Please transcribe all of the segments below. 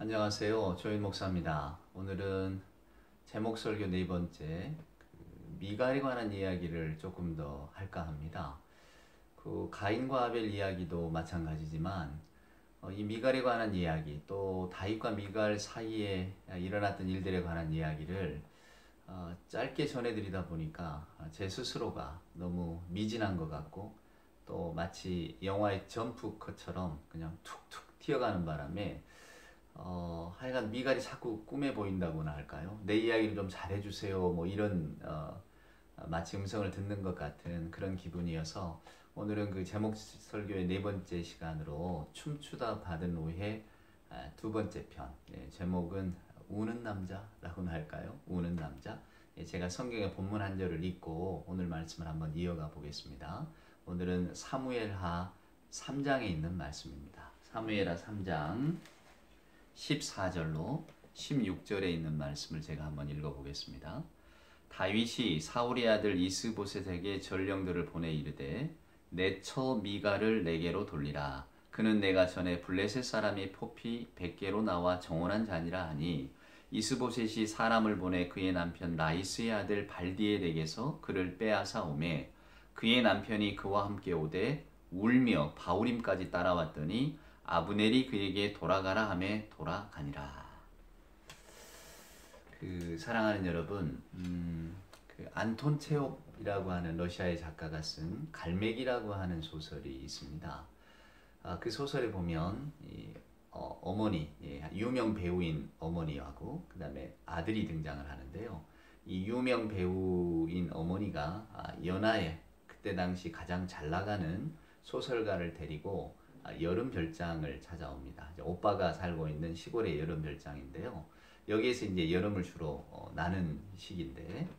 안녕하세요. 조인 목사입니다. 오늘은 제목 설교 네 번째 미갈에 관한 이야기를 조금 더 할까 합니다. 그 가인과 아벨 이야기도 마찬가지지만 이 미갈에 관한 이야기 또 다윗과 미갈 사이에 일어났던 일들에 관한 이야기를 짧게 전해드리다 보니까 제 스스로가 너무 미진한 것 같고 또 마치 영화의 점프컷처럼 그냥 툭툭 튀어가는 바람에 하여간 미갈이 자꾸 꿈에 보인다고나 할까요? 내 이야기를 좀 잘해주세요. 뭐 이런 마치 음성을 듣는 것 같은 그런 기분이어서 오늘은 그 제목 설교의 네 번째 시간으로 춤추다 받은 후에 두 번째 편, 제목은 우는 남자라고나 할까요? 우는 남자. 제가 성경의 본문 한 절을 읽고 오늘 말씀을 한번 이어가 보겠습니다. 오늘은 사무엘하 3장에 있는 말씀입니다. 사무엘하 3장 14절로 16절에 있는 말씀을 제가 한번 읽어보겠습니다. 다윗이 사울의 아들 이스보셋에게 전령들을 보내 이르되 내 처 미갈을 내게로 돌리라. 그는 내가 전에 블레셋 사람이 포피 100개로 나와 정원한 자니라 하니 이스보셋이 사람을 보내 그의 남편 라이스의 아들 발디엘에게서 그를 빼앗아 오매 그의 남편이 그와 함께 오되 울며 바울임까지 따라왔더니 아브넬이 그에게 돌아가라 하매 돌아가니라. 사랑하는 여러분, 그 안톤 체홉이라고 하는 러시아의 작가가 쓴 갈매기라고 하는 소설이 있습니다. 그 소설에 보면 어머니, 유명 배우인 어머니하고 그 다음에 아들이 등장을 하는데요. 이 유명 배우인 어머니가 연하에 그때 당시 가장 잘 나가는 소설가를 데리고 여름 별장을 찾아옵니다. 오빠가 살고 있는 시골의 여름 별장인데요. 여기에서 이제 여름을 주로 나는 시기인데,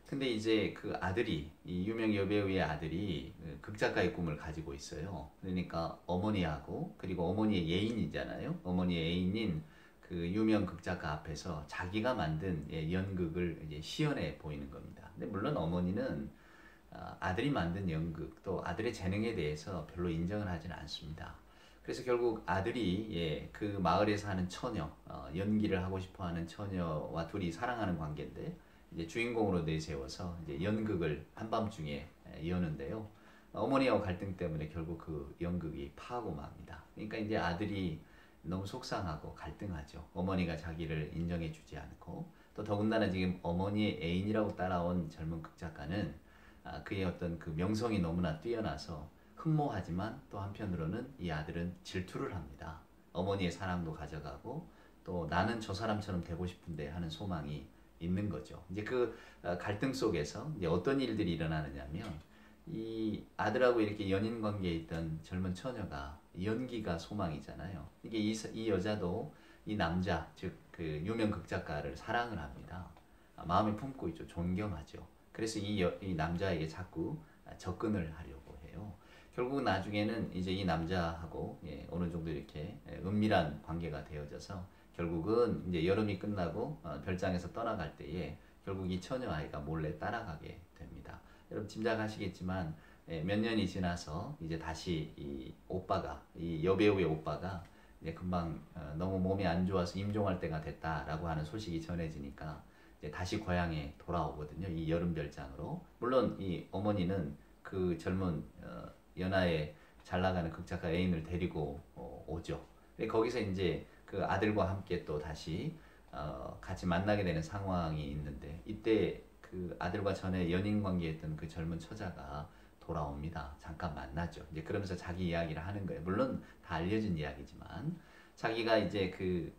근데 이제 그 아들이, 이 유명 여배우의 아들이 극작가의 꿈을 가지고 있어요. 그러니까 어머니하고, 그리고 어머니의 예인이잖아요. 어머니의 애인인 그 유명 극작가 앞에서 자기가 만든 연극을 이제 시연해 보이는 겁니다. 근데 물론 어머니는 아들이 만든 연극 또 아들의 재능에 대해서 별로 인정을 하지는 않습니다. 그래서 결국 아들이 그 마을에 사는 처녀, 연기를 하고 싶어하는 처녀와 둘이 사랑하는 관계인데 이제 주인공으로 내세워서 이제 연극을 한밤중에 여는데요. 어머니하고 갈등 때문에 결국 그 연극이 파하고 맙니다. 그러니까 이제 아들이 너무 속상하고 갈등하죠. 어머니가 자기를 인정해주지 않고 또 더군다나 지금 어머니의 애인이라고 따라온 젊은 극작가는 그의 어떤 그 명성이 너무나 뛰어나서 흠모하지만 또 한편으로는 이 아들은 질투를 합니다. 어머니의 사랑도 가져가고 또 나는 저 사람처럼 되고 싶은데 하는 소망이 있는 거죠. 이제 그 갈등 속에서 이제 어떤 일들이 일어나느냐면 이 아들하고 이렇게 연인 관계에 있던 젊은 처녀가 연기가 소망이잖아요. 이게 이 여자도 이 남자 즉 그 유명 극작가를 사랑을 합니다. 마음에 품고 있죠. 존경하죠. 그래서 이 남자에게 자꾸 접근을 하려고 해요. 결국 나중에는 이제 이 남자하고 어느 정도 이렇게 은밀한 관계가 되어져서 결국은 이제 여름이 끝나고 별장에서 떠나갈 때에 결국 이 처녀 아이가 몰래 따라가게 됩니다. 여러분 짐작하시겠지만 몇 년이 지나서 이제 다시 이 여배우의 오빠가 이제 금방 너무 몸이 안 좋아서 임종할 때가 됐다라고 하는 소식이 전해지니까 이제 다시 고향에 돌아오거든요. 이 여름 별장으로. 물론 이 어머니는 그 젊은 연하에 잘 나가는 극작가 애인을 데리고 오죠. 거기서 이제 그 아들과 함께 또 다시 같이 만나게 되는 상황이 있는데 이때 그 아들과 전에 연인 관계였던 그 젊은 처자가 돌아옵니다. 잠깐 만나죠. 이제 그러면서 자기 이야기를 하는 거예요. 물론 다 알려진 이야기지만 자기가 이제 그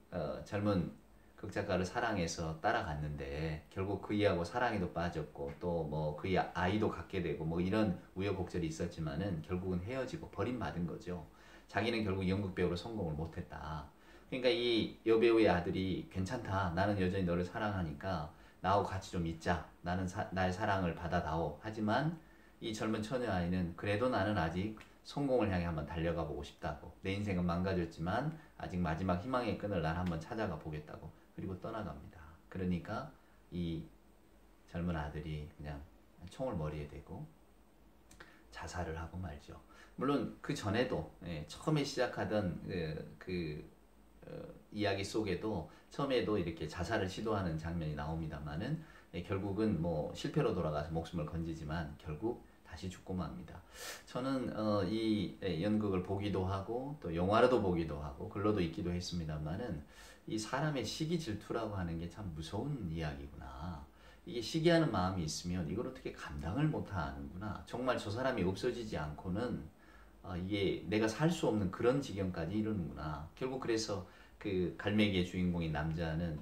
젊은 극작가를 사랑해서 따라갔는데 결국 그이하고 사랑에도 빠졌고 또 뭐 그이 아이도 갖게 되고 뭐 이런 우여곡절이 있었지만은 결국은 헤어지고 버림받은 거죠. 자기는 결국 연극 배우로 성공을 못했다. 그러니까 이 여배우의 아들이 괜찮다. 나는 여전히 너를 사랑하니까 나하고 같이 좀 있자. 나는 나의 사랑을 받아다오. 하지만 이 젊은 처녀 아이는 그래도 나는 아직 성공을 향해 한번 달려가 보고 싶다고. 내 인생은 망가졌지만 아직 마지막 희망의 끈을 난 한번 찾아가 보겠다고. 그리고 떠나갑니다. 그러니까 이 젊은 아들이 그냥 총을 머리에 대고 자살을 하고 말죠. 물론 그 전에도 처음에 시작하던 이야기 속에도 처음에도 이렇게 자살을 시도하는 장면이 나옵니다만은 결국은 뭐 실패로 돌아가서 목숨을 건지지만 결국 다시 죽고 맙니다. 저는 이 연극을 보기도 하고 또 영화로도 보기도 하고 글로도 읽기도 했습니다만은 이 사람의 시기 질투라고 하는 게 참 무서운 이야기구나. 이게 시기하는 마음이 있으면 이걸 어떻게 감당을 못 하는구나. 정말 저 사람이 없어지지 않고는 이게 내가 살 수 없는 그런 지경까지 이르는구나. 결국 그래서 그 갈매기의 주인공인 남자는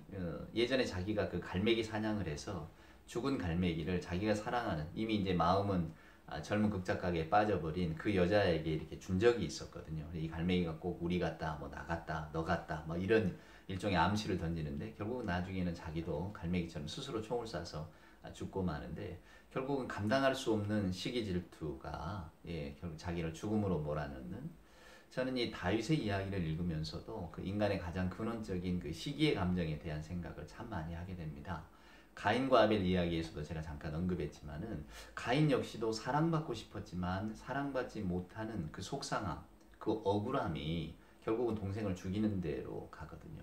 예전에 자기가 그 갈매기 사냥을 해서 죽은 갈매기를 자기가 사랑하는 이미 이제 마음은 젊은 극작가에 빠져버린 그 여자에게 이렇게 준 적이 있었거든요. 이 갈매기가 꼭 우리 같다, 뭐 나 같다, 너 같다, 뭐 이런 일종의 암시를 던지는데 결국은 나중에는 자기도 갈매기처럼 스스로 총을 쏴서 죽고 마는데 결국은 감당할 수 없는 시기 질투가 결국 자기를 죽음으로 몰아넣는 저는 이 다윗의 이야기를 읽으면서도 그 인간의 가장 근원적인 그 시기의 감정에 대한 생각을 참 많이 하게 됩니다. 가인과 아벨 이야기에서도 제가 잠깐 언급했지만은 가인 역시도 사랑받고 싶었지만 사랑받지 못하는 그 속상함, 그 억울함이 결국은 동생을 죽이는 대로 가거든요.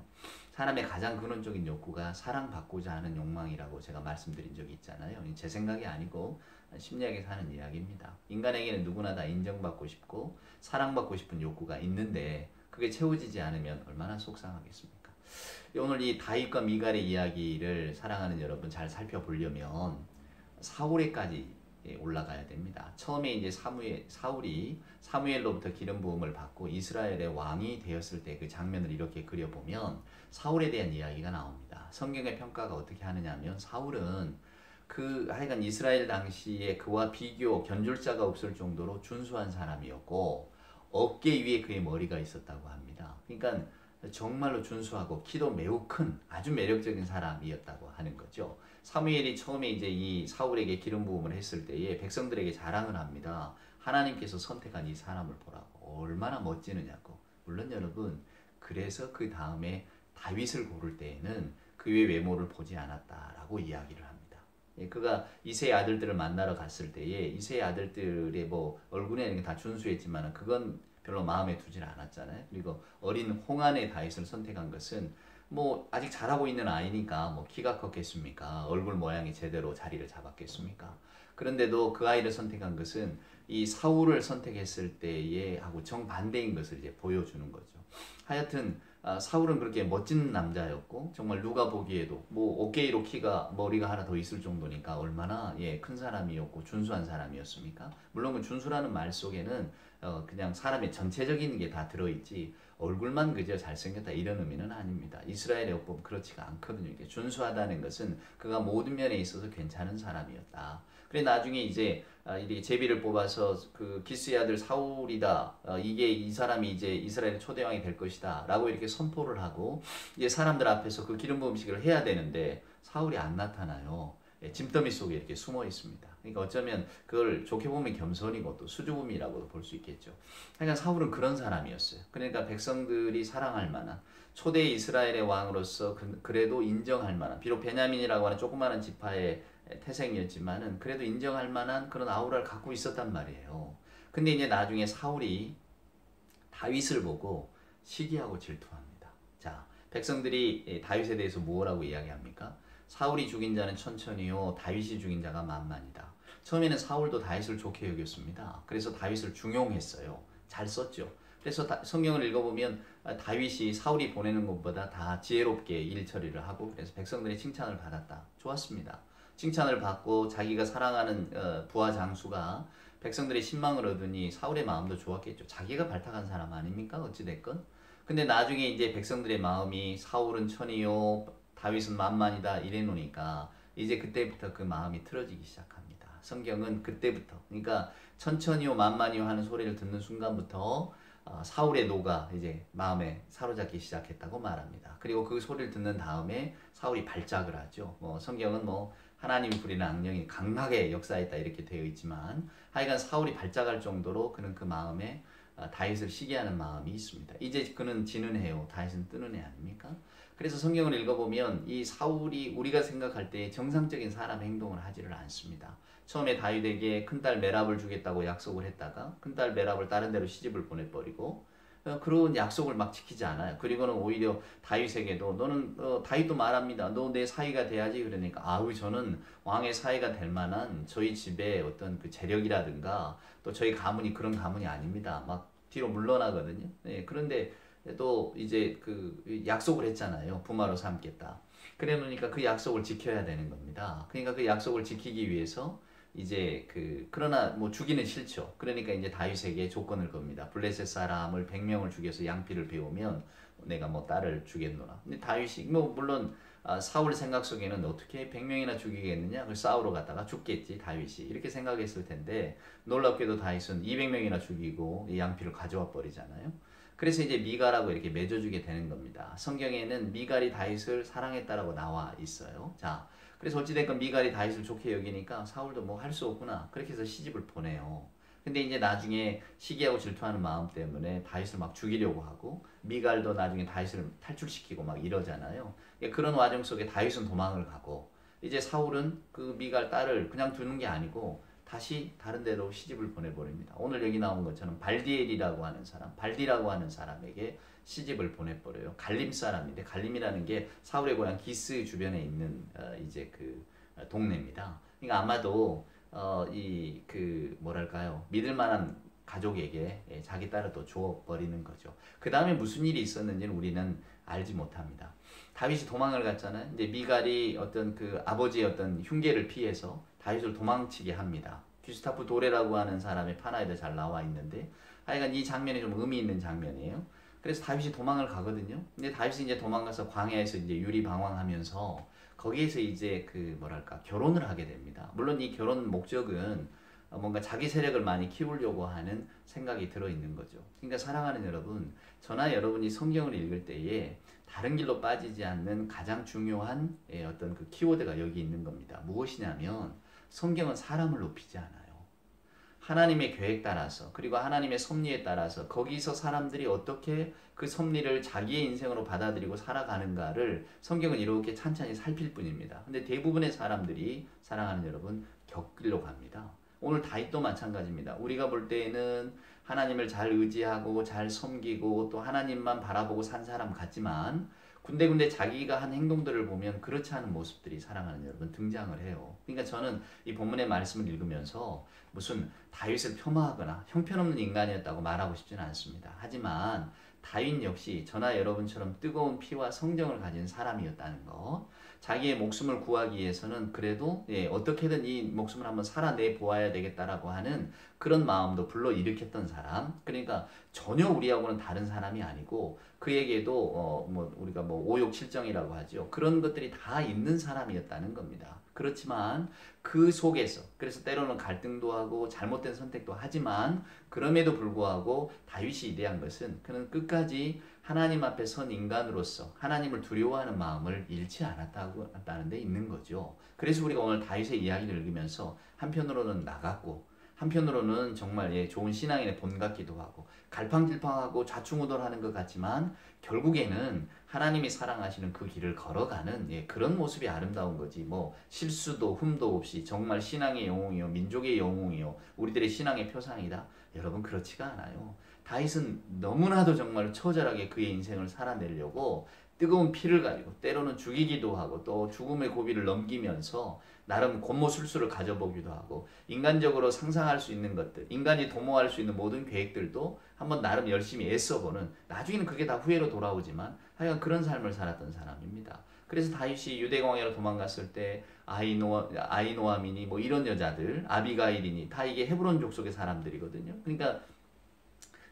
사람의 가장 근원적인 욕구가 사랑받고자 하는 욕망이라고 제가 말씀드린 적이 있잖아요. 제 생각이 아니고 심리학에서 하는 이야기입니다. 인간에게는 누구나 다 인정받고 싶고 사랑받고 싶은 욕구가 있는데 그게 채워지지 않으면 얼마나 속상하겠습니까? 오늘 이 다윗과 미갈의 이야기를 사랑하는 여러분 잘 살펴보려면 사울에까지 올라가야 됩니다. 처음에 이제 사울이 사무엘로부터 기름 부음을 받고 이스라엘의 왕이 되었을 때 그 장면을 이렇게 그려보면 사울에 대한 이야기가 나옵니다. 성경의 평가가 어떻게 하느냐 하면 사울은 하여간 이스라엘 당시에 그와 비교 견줄 자가 없을 정도로 준수한 사람이었고 어깨 위에 그의 머리가 있었다고 합니다. 그러니까 정말로 준수하고 키도 매우 큰 아주 매력적인 사람이었다고 하는 거죠. 사무엘이 처음에 이제 이 사울에게 기름 부음을 했을 때에 백성들에게 자랑을 합니다. 하나님께서 선택한 이 사람을 보라고 얼마나 멋지느냐고. 물론 여러분 그래서 그 다음에 다윗을 고를 때에는 그의 외모를 보지 않았다라고 이야기를 합니다. 그가 이새의 아들들을 만나러 갔을 때에 이새의 아들들의 뭐 얼굴에는 다 준수했지만 그건 별로 마음에 두질 않았잖아요. 그리고 어린 홍안의 다윗을 선택한 것은 뭐 아직 자라고 있는 아이니까 뭐 키가 컸겠습니까? 얼굴 모양이 제대로 자리를 잡았겠습니까? 그런데도 그 아이를 선택한 것은 이 사울을 선택했을 때에 하고 정반대인 것을 이제 보여주는 거죠. 하여튼 사울은 그렇게 멋진 남자였고 정말 누가 보기에도 뭐 어깨로 키가 머리가 하나 더 있을 정도니까 얼마나 큰 사람이었고 준수한 사람이었습니까? 물론 그 준수라는 말 속에는 그냥 사람의 전체적인 게 다 들어있지 얼굴만 그저 잘생겼다 이런 의미는 아닙니다. 이스라엘의 어법 그렇지가 않거든요. 이게 준수하다는 것은 그가 모든 면에 있어서 괜찮은 사람이었다. 그래 나중에 이제 이렇게 제비를 뽑아서 그 기스의 아들 사울이다. 이게 이 사람이 이제 이스라엘의 초대왕이 될 것이다. 라고 이렇게 선포를 하고 이제 사람들 앞에서 그 기름 부음식을 해야 되는데 사울이 안 나타나요. 짐더미 속에 이렇게 숨어 있습니다. 그러니까 어쩌면 그걸 좋게 보면 겸손이고 또 수줍음이라고도 볼 수 있겠죠. 그러니까 사울은 그런 사람이었어요. 그러니까 백성들이 사랑할 만한 초대 이스라엘의 왕으로서 그래도 인정할 만한 비록 베냐민이라고 하는 조그마한 지파의 태생이었지만은 그래도 인정할 만한 그런 아우라를 갖고 있었단 말이에요. 근데 이제 나중에 사울이 다윗을 보고 시기하고 질투합니다. 자, 백성들이 다윗에 대해서 뭐라고 이야기합니까? 사울이 죽인 자는 천천히요 다윗이 죽인 자가 만만이다. 처음에는 사울도 다윗을 좋게 여겼습니다. 그래서 다윗을 중용했어요. 잘 썼죠. 그래서 성경을 읽어보면 다윗이 사울이 보내는 것보다 다 지혜롭게 일 처리를 하고 그래서 백성들이 칭찬을 받았다. 좋았습니다. 칭찬을 받고 자기가 사랑하는 부하 장수가 백성들의 신망을 얻으니 사울의 마음도 좋았겠죠. 자기가 발탁한 사람 아닙니까? 어찌됐건. 근데 나중에 이제 백성들의 마음이 사울은 천이요 다윗은 만만이다 이래 놓으니까 이제 그때부터 그 마음이 틀어지기 시작합니다. 성경은 그때부터 그러니까 천천히요 만만히요 하는 소리를 듣는 순간부터 사울의 노가 이제 마음에 사로잡기 시작했다고 말합니다. 그리고 그 소리를 듣는 다음에 사울이 발작을 하죠. 성경은 하나님이 부리는 악령이 강하게 역사했다 이렇게 되어 있지만 하여간 사울이 발작할 정도로 그는 그 마음에 다윗을 시기하는 마음이 있습니다. 이제 그는 지는 해요. 다윗은 뜨는 해 아닙니까? 그래서 성경을 읽어보면 이 사울이 우리가 생각할 때 정상적인 사람 행동을 하지를 않습니다. 처음에 다윗에게 큰딸 메랍을 주겠다고 약속을 했다가 큰딸 메랍을 다른 데로 시집을 보내버리고 그런 약속을 막 지키지 않아요. 그리고는 오히려 다윗에게도 너는 다윗도 말합니다. 너 내 사위가 돼야지. 그러니까 아우 저는 왕의 사위가 될 만한 저희 집의 어떤 그 재력이라든가 또 저희 가문이 그런 가문이 아닙니다. 막 뒤로 물러나거든요. 네, 그런데 또 이제 그 약속을 했잖아요. 부마로 삼겠다. 그래 놓으니까 그 약속을 지켜야 되는 겁니다. 그러니까 그 약속을 지키기 위해서 이제 그러나 뭐 주기는 싫죠. 그러니까 이제 다윗에게 조건을 겁니다. 블레셋 사람을 100명을 죽여서 양피를 배우면 내가 뭐 딸을 주겠노라. 근데 다윗이 뭐 물론 사울 생각 속에는 어떻게 100명이나 죽이겠느냐? 그 싸우러 갔다가 죽겠지 다윗이 이렇게 생각했을 텐데 놀랍게도 다윗은 200명이나 죽이고 이 양피를 가져와 버리잖아요. 그래서 이제 미갈하고 이렇게 맺어주게 되는 겁니다. 성경에는 미갈이 다윗을 사랑했다라고 나와 있어요. 자, 그래서 어찌됐건 미갈이 다윗을 좋게 여기니까 사울도 뭐 할 수 없구나. 그렇게 해서 시집을 보내요. 근데 이제 나중에 시기하고 질투하는 마음 때문에 다윗을 막 죽이려고 하고 미갈도 나중에 다윗을 탈출시키고 막 이러잖아요. 그런 와중 속에 다윗은 도망을 가고 이제 사울은 그 미갈 딸을 그냥 두는 게 아니고 다시 다른 데로 시집을 보내버립니다. 오늘 여기 나온 것처럼 발디엘이라고 하는 사람, 발디라고 하는 사람에게 시집을 보내버려요. 갈림 사람인데 갈림이라는 게 사울의 고향 기스 주변에 있는 이제 그 동네입니다. 그러니까 아마도 이 그 뭐랄까요 믿을 만한 가족에게 자기 딸을 또 줘버리는 거죠. 그 다음에 무슨 일이 있었는지는 우리는 알지 못합니다. 다윗이 도망을 갔잖아요. 이제 미갈이 어떤 그 아버지의 어떤 흉계를 피해서 다윗을 도망치게 합니다. 귀스타프 도레라고 하는 사람의 파나에도 잘 나와 있는데 하여간 이 장면이 좀 의미 있는 장면이에요. 그래서 다윗이 도망을 가거든요. 근데 다윗이 이제 도망가서 광야에서 이제 유리방황하면서 거기에서 이제 그 뭐랄까 결혼을 하게 됩니다. 물론 이 결혼 목적은 뭔가 자기 세력을 많이 키우려고 하는 생각이 들어있는 거죠. 그러니까 사랑하는 여러분, 저나 여러분이 성경을 읽을 때에 다른 길로 빠지지 않는 가장 중요한 어떤 그 키워드가 여기 있는 겁니다. 무엇이냐면 성경은 사람을 높이지 않아요. 하나님의 계획 따라서 그리고 하나님의 섭리에 따라서 거기서 사람들이 어떻게 그 섭리를 자기의 인생으로 받아들이고 살아가는가를 성경은 이렇게 찬찬히 살필 뿐입니다. 근데 대부분의 사람들이 사랑하는 여러분 격길로 갑니다. 오늘 다윗도 마찬가지입니다. 우리가 볼 때에는 하나님을 잘 의지하고 잘 섬기고 또 하나님만 바라보고 산 사람 같지만 군데군데 자기가 한 행동들을 보면 그렇지 않은 모습들이 사랑하는 여러분 등장을 해요. 그러니까 저는 이 본문의 말씀을 읽으면서 무슨 다윗을 폄하하거나 형편없는 인간이었다고 말하고 싶지는 않습니다. 하지만 다윗 역시 저나 여러분처럼 뜨거운 피와 성정을 가진 사람이었다는 것, 자기의 목숨을 구하기 위해서는 그래도 어떻게든 이 목숨을 한번 살아내 보아야 되겠다라고 하는 그런 마음도 불러일으켰던 사람. 그러니까 전혀 우리하고는 다른 사람이 아니고 그에게도 뭐 우리가 뭐 오욕칠정이라고 하죠. 그런 것들이 다 있는 사람이었다는 겁니다. 그렇지만 그 속에서 그래서 때로는 갈등도 하고 잘못된 선택도 하지만 그럼에도 불구하고 다윗이 이대한 것은 그는 끝까지 하나님 앞에 선 인간으로서 하나님을 두려워하는 마음을 잃지 않았다는 데 있는 거죠. 그래서 우리가 오늘 다윗의 이야기를 읽으면서 한편으로는 나갔고 한편으로는 정말 좋은 신앙인의 본 같기도 하고 갈팡질팡하고 좌충우돌하는 것 같지만 결국에는 하나님이 사랑하시는 그 길을 걸어가는 그런 모습이 아름다운 거지. 뭐 실수도 흠도 없이 정말 신앙의 영웅이요 민족의 영웅이요 우리들의 신앙의 표상이다. 여러분 그렇지가 않아요. 다윗은 너무나도 정말 처절하게 그의 인생을 살아내려고 뜨거운 피를 가지고 때로는 죽이기도 하고 또 죽음의 고비를 넘기면서 나름 곤모술수를 가져보기도 하고 인간적으로 상상할 수 있는 것들, 인간이 도모할 수 있는 모든 계획들도 한번 나름 열심히 애써보는, 나중에는 그게 다 후회로 돌아오지만 하여간 그런 삶을 살았던 사람입니다. 그래서 다윗이 유대광야로 도망갔을 때 아이노아미니 뭐 이런 여자들, 아비가일이니 다 이게 헤브론 족속의 사람들이거든요. 그러니까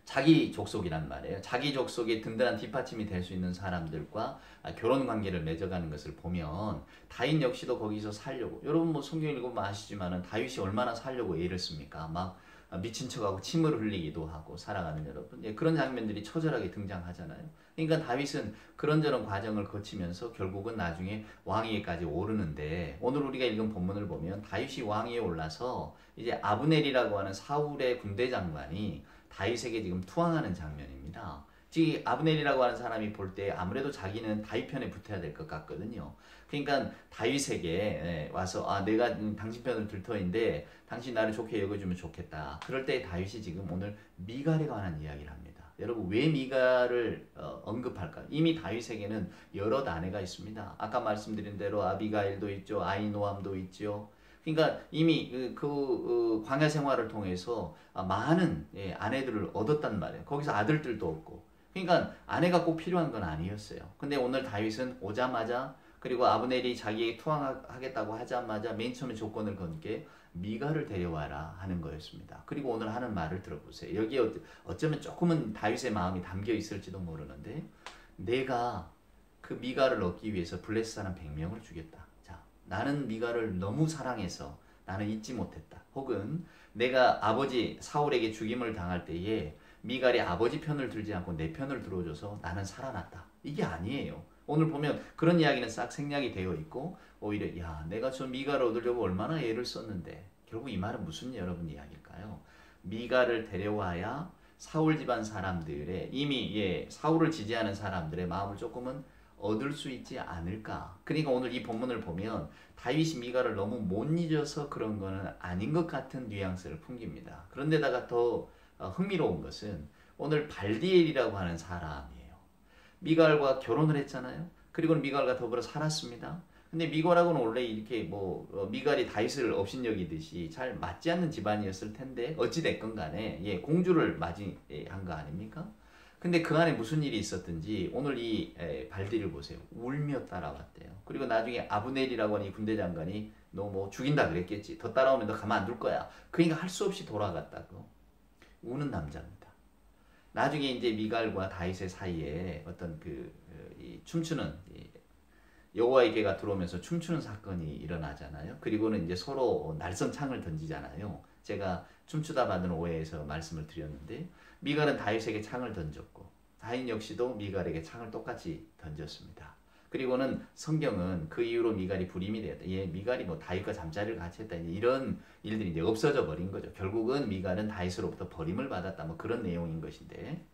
자기 족속이란 말이에요. 자기 족속의 든든한 뒷받침이 될 수 있는 사람들과 결혼 관계를 맺어가는 것을 보면 다윗 역시도 거기서 살려고, 여러분 뭐 성경 읽으면 아시지만은 다윗이 얼마나 살려고 애를 씁니까? 막 미친 척하고 침을 흘리기도 하고 살아가는 여러분, 그런 장면들이 처절하게 등장하잖아요. 그러니까 다윗은 그런저런 과정을 거치면서 결국은 나중에 왕위에까지 오르는데, 오늘 우리가 읽은 본문을 보면 다윗이 왕위에 올라서 이제 아브넬이라고 하는 사울의 군대 장관이 다윗에게 지금 투항하는 장면입니다. 즉 아브넬이라고 하는 사람이 볼 때 아무래도 자기는 다윗 편에 붙어야 될 것 같거든요. 그러니까 다윗에게 와서 내가 당신 편을 들 터인데 당신 나를 좋게 여겨주면 좋겠다. 그럴 때 다윗이 지금 오늘 미갈에 관한 이야기를 합니다. 여러분 왜 미갈을 언급할까요? 이미 다윗에게는 여러 아내가 있습니다. 아까 말씀드린 대로 아비가일도 있죠. 아히노암도 있죠. 그러니까 이미 광야 생활을 통해서 많은 아내들을 얻었단 말이에요. 거기서 아들들도 없고. 그러니까 아내가 꼭 필요한 건 아니었어요. 근데 오늘 다윗은 오자마자 그리고 아브넬이 자기에게 투항하겠다고 하자마자 맨 처음에 조건을 건 게 미갈을 데려와라 하는 거였습니다. 그리고 오늘 하는 말을 들어보세요. 여기에 어쩌면 조금은 다윗의 마음이 담겨 있을지도 모르는데 내가 그 미갈을 얻기 위해서 블레셋 사람 100명을 주겠다. 자, 나는 미갈을 너무 사랑해서 나는 잊지 못했다. 혹은 내가 아버지 사울에게 죽임을 당할 때에 미갈이 아버지 편을 들지 않고 내 편을 들어줘서 나는 살아났다. 이게 아니에요. 오늘 보면 그런 이야기는 싹 생략이 되어 있고 오히려 야 내가 저 미갈을 얻으려고 얼마나 애를 썼는데 결국 이 말은 무슨 여러분 이야기일까요? 미갈을 데려와야 사울 집안 사람들의 이미 사울을 지지하는 사람들의 마음을 조금은 얻을 수 있지 않을까. 그러니까 오늘 이 본문을 보면 다윗이 미갈을 너무 못 잊어서 그런 거는 아닌 것 같은 뉘앙스를 풍깁니다. 그런데다가 더 흥미로운 것은 오늘 발디엘이라고 하는 사람이에요. 미갈과 결혼을 했잖아요. 그리고 미갈과 더불어 살았습니다. 근데 미갈하고는 원래 이렇게 미갈이 다윗을 업신여기듯이 잘 맞지 않는 집안이었을 텐데 어찌 됐건 간에 공주를 맞이한 거 아닙니까? 근데 그 안에 무슨 일이 있었든지 오늘 이 발디를 보세요. 울며 따라왔대요. 그리고 나중에 아브넬이라고 하는 이 군대 장관이 너 뭐 죽인다 그랬겠지. 더 따라오면 너 가만 안 둘 거야. 그러니까 할 수 없이 돌아갔다고. 우는 남자입니다. 나중에 이제 미갈과 다윗의 사이에 어떤 이 춤추는 여호와의 궤가 들어오면서 춤추는 사건이 일어나잖아요. 그리고는 이제 서로 날선 창을 던지잖아요. 제가 춤추다 받은 오해에서 말씀을 드렸는데 미갈은 다윗에게 창을 던졌고 다윗 역시도 미갈에게 창을 똑같이 던졌습니다. 그리고는 성경은 그 이후로 미갈이 불임이 되었다. 미갈이 다윗과 잠자리를 같이 했다. 이런 일들이 이제 없어져 버린 거죠. 결국은 미갈은 다윗으로부터 버림을 받았다. 그런 내용인 것인데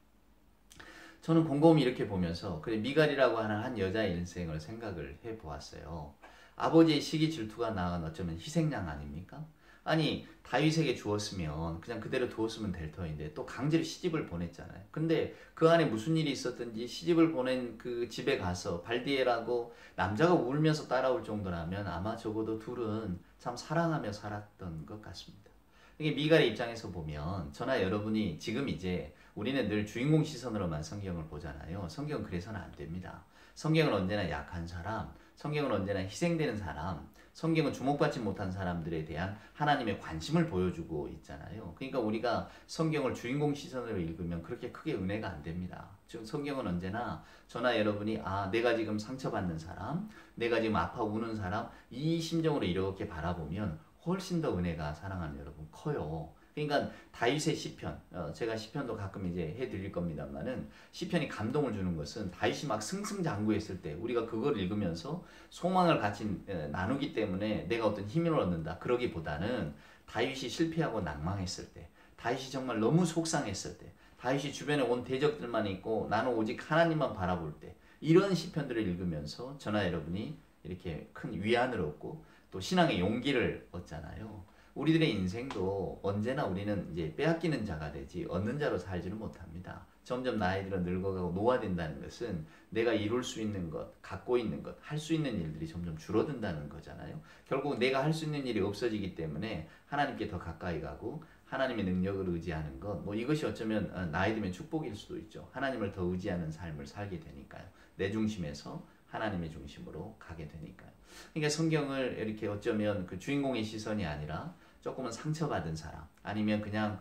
저는 곰곰이 이렇게 보면서 그래 미갈이라고 하는 한 여자의 인생을 생각을 해보았어요. 아버지의 시기 질투가 낳은 어쩌면 희생양 아닙니까? 아니 다윗에게 주었으면 그냥 그대로 두었으면 될 터인데 또 강제로 시집을 보냈잖아요. 근데 그 안에 무슨 일이 있었든지 시집을 보낸 그 집에 가서 발디엘하고 남자가 울면서 따라올 정도라면 아마 적어도 둘은 참 사랑하며 살았던 것 같습니다. 이게 미갈의 입장에서 보면 저나 여러분이 지금 이제 우리는 늘 주인공 시선으로만 성경을 보잖아요. 성경은 그래서는 안 됩니다. 성경은 언제나 약한 사람, 성경은 언제나 희생되는 사람, 성경은 주목받지 못한 사람들에 대한 하나님의 관심을 보여주고 있잖아요. 그러니까 우리가 성경을 주인공 시선으로 읽으면 그렇게 크게 은혜가 안 됩니다. 즉 성경은 언제나 저나 여러분이 내가 지금 상처받는 사람, 내가 지금 아파 우는 사람 이 심정으로 이렇게 바라보면 훨씬 더 은혜가 사랑하는 여러분 커요. 그러니까 다윗의 시편, 제가 시편도 가끔 이제 해드릴 겁니다만은 시편이 감동을 주는 것은 다윗이 막 승승장구했을 때 우리가 그걸 읽으면서 소망을 같이 나누기 때문에 내가 어떤 힘을 얻는다 그러기보다는 다윗이 실패하고 낭망했을 때, 다윗이 정말 너무 속상했을 때, 다윗이 주변에 온 대적들만 있고 나는 오직 하나님만 바라볼 때 이런 시편들을 읽으면서 저나 여러분이 이렇게 큰 위안을 얻고 또 신앙의 용기를 얻잖아요. 우리들의 인생도 언제나 우리는 이제 빼앗기는 자가 되지 얻는 자로 살지는 못합니다. 점점 나이 들어 늙어가고 노화된다는 것은 내가 이룰 수 있는 것, 갖고 있는 것, 할 수 있는 일들이 점점 줄어든다는 거잖아요. 결국 내가 할 수 있는 일이 없어지기 때문에 하나님께 더 가까이 가고 하나님의 능력을 의지하는 것, 이것이 어쩌면 나이 들면 축복일 수도 있죠. 하나님을 더 의지하는 삶을 살게 되니까요. 내 중심에서 하나님의 중심으로 가게 되니까요. 그러니까 성경을 이렇게 어쩌면 그 주인공의 시선이 아니라 조금은 상처받은 사람 아니면 그냥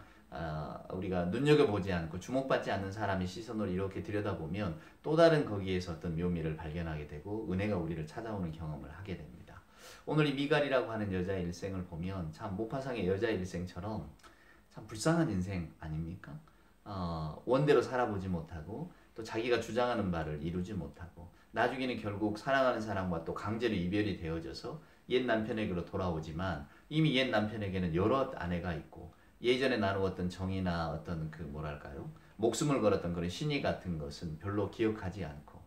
우리가 눈여겨보지 않고 주목받지 않는 사람의 시선으로 이렇게 들여다보면 또 다른 거기에서 어떤 묘미를 발견하게 되고 은혜가 우리를 찾아오는 경험을 하게 됩니다. 오늘 이 미갈이라고 하는 여자의 일생을 보면 참 모파상의 여자의 일생처럼 참 불쌍한 인생 아닙니까? 원대로 살아보지 못하고 또 자기가 주장하는 바를 이루지 못하고 나중에는 결국 사랑하는 사람과 또 강제로 이별이 되어져서 옛 남편에게로 돌아오지만 이미 옛 남편에게는 여러 아내가 있고 예전에 나누었던 정이나 어떤 목숨을 걸었던 그런 신의 같은 것은 별로 기억하지 않고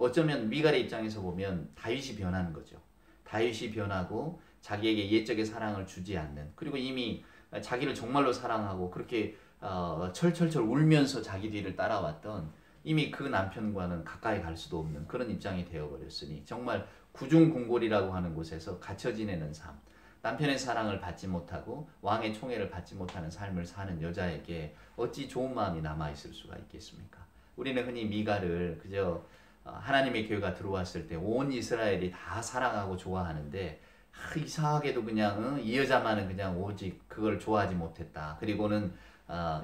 어쩌면 미갈의 입장에서 보면 다윗이 변한 거죠. 다윗이 변하고 자기에게 옛적의 사랑을 주지 않는 그리고 이미 자기를 정말로 사랑하고 그렇게 철철철 울면서 자기 뒤를 따라왔던 이미 그 남편과는 가까이 갈 수도 없는 그런 입장이 되어버렸으니 정말 구중궁궐이라고 하는 곳에서 갇혀 지내는 삶, 남편의 사랑을 받지 못하고 왕의 총애를 받지 못하는 삶을 사는 여자에게 어찌 좋은 마음이 남아있을 수가 있겠습니까? 우리는 흔히 미가를 그저 하나님의 교회가 들어왔을 때 온 이스라엘이 다 사랑하고 좋아하는데 이상하게도 그냥 이 여자만은 그냥 오직 그걸 좋아하지 못했다. 그리고는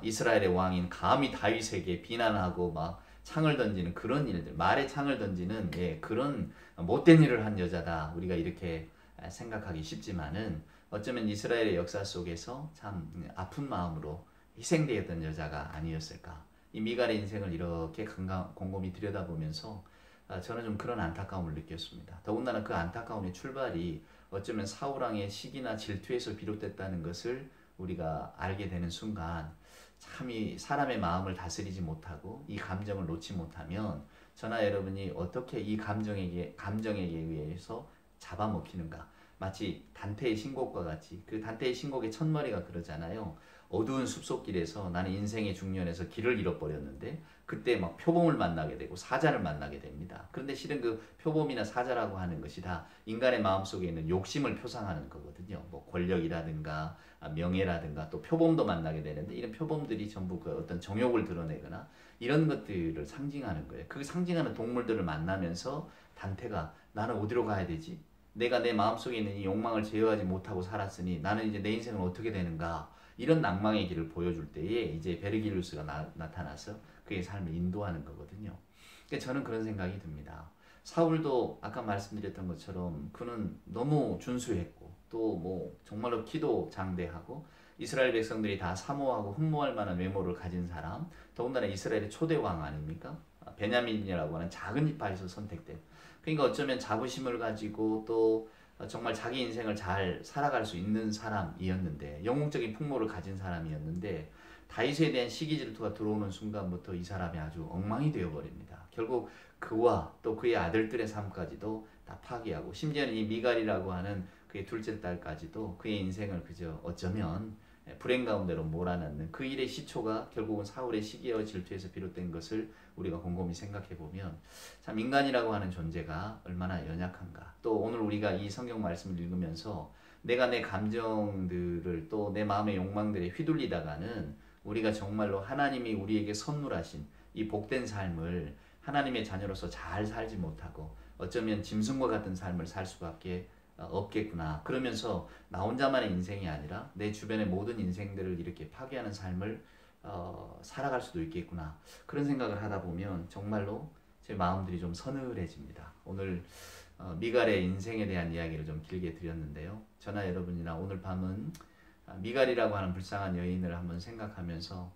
이스라엘의 왕인 감히 다윗에게 비난하고 막 창을 던지는 그런 일들, 말에 창을 던지는 그런 못된 일을 한 여자다. 우리가 이렇게 생각하기 쉽지만은 어쩌면 이스라엘의 역사 속에서 참 아픈 마음으로 희생되었던 여자가 아니었을까. 이 미갈의 인생을 이렇게 곰곰이 들여다보면서 저는 좀 그런 안타까움을 느꼈습니다. 더군다나 그 안타까움의 출발이 어쩌면 사울왕의 시기나 질투에서 비롯됐다는 것을 우리가 알게 되는 순간 참 이 사람의 마음을 다스리지 못하고 이 감정을 놓지 못하면 저나 여러분이 어떻게 이 감정에게 의해서 잡아먹히는가. 마치 단테의 신곡과 같이 그 단테의 신곡의 첫머리가 그러잖아요. 어두운 숲속길에서 나는 인생의 중년에서 길을 잃어버렸는데 그때 막 표범을 만나게 되고 사자를 만나게 됩니다. 그런데 실은 그 표범이나 사자라고 하는 것이 다 인간의 마음속에 있는 욕심을 표상하는 거거든요. 뭐 권력이라든가 명예라든가 또 표범도 만나게 되는데 이런 표범들이 전부 그 어떤 정욕을 드러내거나 이런 것들을 상징하는 거예요. 그 상징하는 동물들을 만나면서 단테가 나는 어디로 가야 되지? 내가 내 마음속에 있는 이 욕망을 제어하지 못하고 살았으니 나는 이제 내 인생은 어떻게 되는가? 이런 낭망의 길을 보여줄 때에 이제 베르길루스가 나타나서 그의 삶을 인도하는 거거든요. 그러니까 저는 그런 생각이 듭니다. 사울도 아까 말씀드렸던 것처럼 그는 너무 준수했고 또 뭐 정말로 키도 장대하고 이스라엘 백성들이 다 사모하고 흠모할 만한 외모를 가진 사람, 더군다나 이스라엘의 초대 왕 아닙니까? 베냐민이라고 하는 작은 지파에서 선택된. 그러니까 어쩌면 자부심을 가지고 또 정말 자기 인생을 잘 살아갈 수 있는 사람이었는데 영웅적인 풍모를 가진 사람이었는데 다윗에 대한 시기 질투가 들어오는 순간부터 이 사람이 아주 엉망이 되어버립니다. 결국 그와 또 그의 아들들의 삶까지도 다 파괴하고 심지어는 이 미갈이라고 하는 그의 둘째 딸까지도 그의 인생을 그저 어쩌면 불행 가운데로 몰아넣는 그 일의 시초가 결국은 사울의 시기와 질투에서 비롯된 것을 우리가 곰곰이 생각해 보면 참 인간이라고 하는 존재가 얼마나 연약한가. 또 오늘 우리가 이 성경 말씀을 읽으면서 내가 내 감정들을 또 내 마음의 욕망들에 휘둘리다가는 우리가 정말로 하나님이 우리에게 선물하신 이 복된 삶을 하나님의 자녀로서 잘 살지 못하고 어쩌면 짐승과 같은 삶을 살 수밖에 없겠구나. 그러면서 나 혼자만의 인생이 아니라 내 주변의 모든 인생들을 이렇게 파괴하는 삶을 살아갈 수도 있겠구나. 그런 생각을 하다 보면 정말로 제 마음들이 좀 서늘해집니다. 오늘 미갈의 인생에 대한 이야기를 좀 길게 드렸는데요. 저나 여러분이나 오늘 밤은 미갈이라고 하는 불쌍한 여인을 한번 생각하면서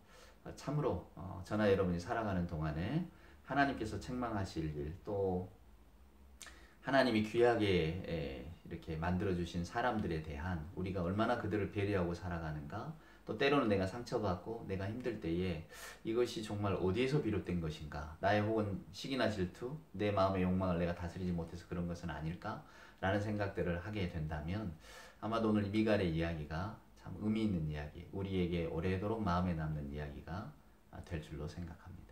참으로 저나 여러분이 살아가는 동안에 하나님께서 책망하실 일, 또 하나님이 귀하게 이렇게 만들어주신 사람들에 대한 우리가 얼마나 그들을 배려하고 살아가는가, 또 때로는 내가 상처받고 내가 힘들 때에 이것이 정말 어디에서 비롯된 것인가, 나의 혹은 시기나 질투, 내 마음의 욕망을 내가 다스리지 못해서 그런 것은 아닐까? 라는 생각들을 하게 된다면 아마도 오늘 미갈의 이야기가 참 의미 있는 이야기, 우리에게 오래도록 마음에 남는 이야기가 될 줄로 생각합니다.